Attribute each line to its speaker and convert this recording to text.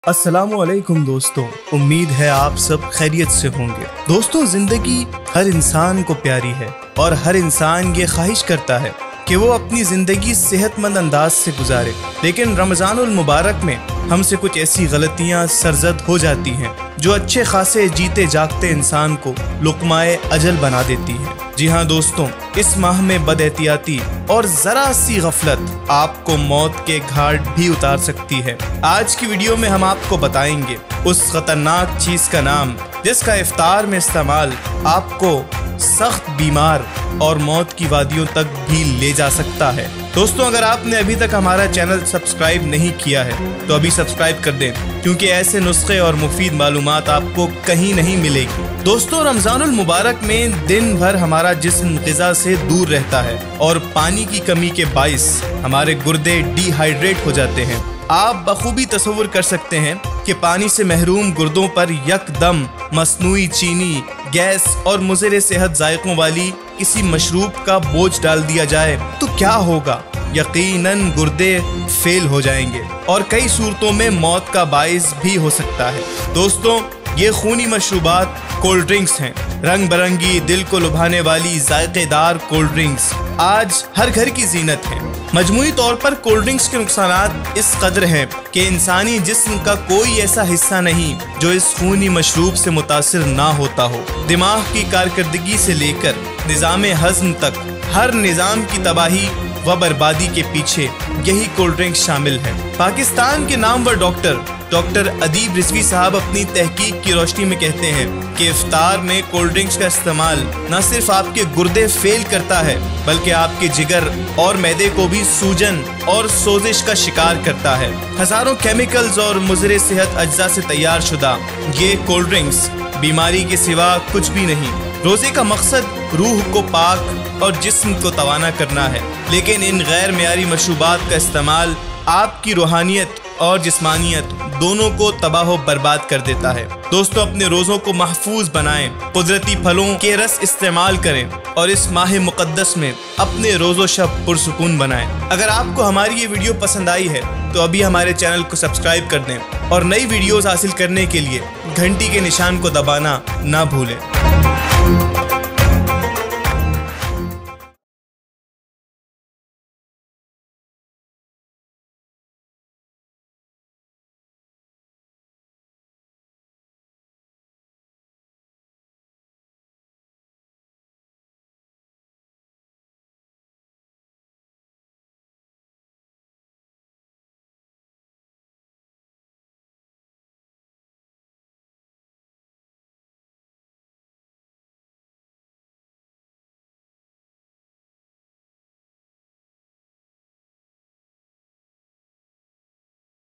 Speaker 1: अस्सलामुअलैकुम दोस्तों, उम्मीद है आप सब खैरियत से होंगे। दोस्तों, जिंदगी हर इंसान को प्यारी है और हर इंसान ये ख्वाहिश करता है कि वो अपनी ज़िंदगी सेहतमंद अंदाज से गुजारे, लेकिन रमज़ानुल मुबारक में हमसे कुछ ऐसी गलतियाँ सरजद हो जाती हैं जो अच्छे खासे जीते जागते इंसान को लुक़माए अजल बना देती हैं। जी हाँ दोस्तों, इस माह में बदएहतियाती और ज़रा सी गफलत आपको मौत के घाट भी उतार सकती है। आज की वीडियो में हम आपको बताएंगे उस खतरनाक चीज़ का नाम जिसका इफ्तार में इस्तेमाल आपको सख्त बीमार और मौत की वादियों तक भी ले जा सकता है। दोस्तों, अगर आपने अभी तक हमारा चैनल सब्सक्राइब नहीं किया है तो अभी सब्सक्राइब कर दें, क्योंकि ऐसे नुस्खे और मुफीद मालूमात आपको कहीं नहीं मिलेगी। दोस्तों, रमज़ानुल मुबारक में दिन भर हमारा जिस्म ग़िज़ा से दूर रहता है और पानी की कमी के बाइस हमारे गुर्दे डिहाइड्रेट हो जाते हैं। आप बखूबी तसव्वुर कर सकते हैं कि पानी से महरूम गुर्दों पर यकदम मसनूई चीनी, गैस और मुज़र सेहत जायकों वाली किसी मशरूब का बोझ डाल दिया जाए तो क्या होगा? यकीनन गुर्दे फेल हो जाएंगे और कई सूरतों में मौत का बाइस भी हो सकता है। दोस्तों, ये खूनी मशरूबात कोल्ड ड्रिंक्स हैं। रंग बिरंगी, दिल को लुभाने वाली जायकेदार कोल्ड ड्रिंक्स आज हर घर की जीनत है। मजमूई तौर पर कोल्ड ड्रिंक्स के नुकसानात इस कदर हैं कि इंसानी जिस्म का कोई ऐसा हिस्सा नहीं जो इस खूनी मशरूब से मुतासिर ना होता हो। दिमाग की कारकर्दगी से लेकर निज़ाम हज़्म तक हर निज़ाम की तबाही व बर्बादी के पीछे यही कोल्ड ड्रिंक्स शामिल है। पाकिस्तान के नामवर डॉक्टर अदीब रिजवी साहब अपनी तहकीक की रोशनी में कहते हैं कि इफ्तार में कोल्ड ड्रिंक्स का इस्तेमाल न सिर्फ आपके गुर्दे फेल करता है बल्कि आपके जिगर और मैदे को भी सूजन और सोजिश का शिकार करता है। हजारों केमिकल्स और मुज़र सेहत अज्जा से तैयार शुदा ये कोल्ड ड्रिंक्स बीमारी के सिवा कुछ भी नहीं। रोज़े का मकसद रूह को पाक और जिस्म को तवाना करना है, लेकिन इन गैर मेयारी मशरूबात का इस्तेमाल आपकी रूहानियत और जिस्मानियत दोनों को तबाह व बर्बाद कर देता है। दोस्तों, अपने रोज़ों को महफूज बनाएं, कुदरती फलों के रस इस्तेमाल करें और इस माह मुक़द्दस में अपने रोज़ो शब पुरसुकून बनाएं। अगर आपको हमारी ये वीडियो पसंद आई है तो अभी हमारे चैनल को सब्सक्राइब कर दें और नई वीडियोज़ हासिल करने के लिए घंटी के निशान को दबाना ना भूलें।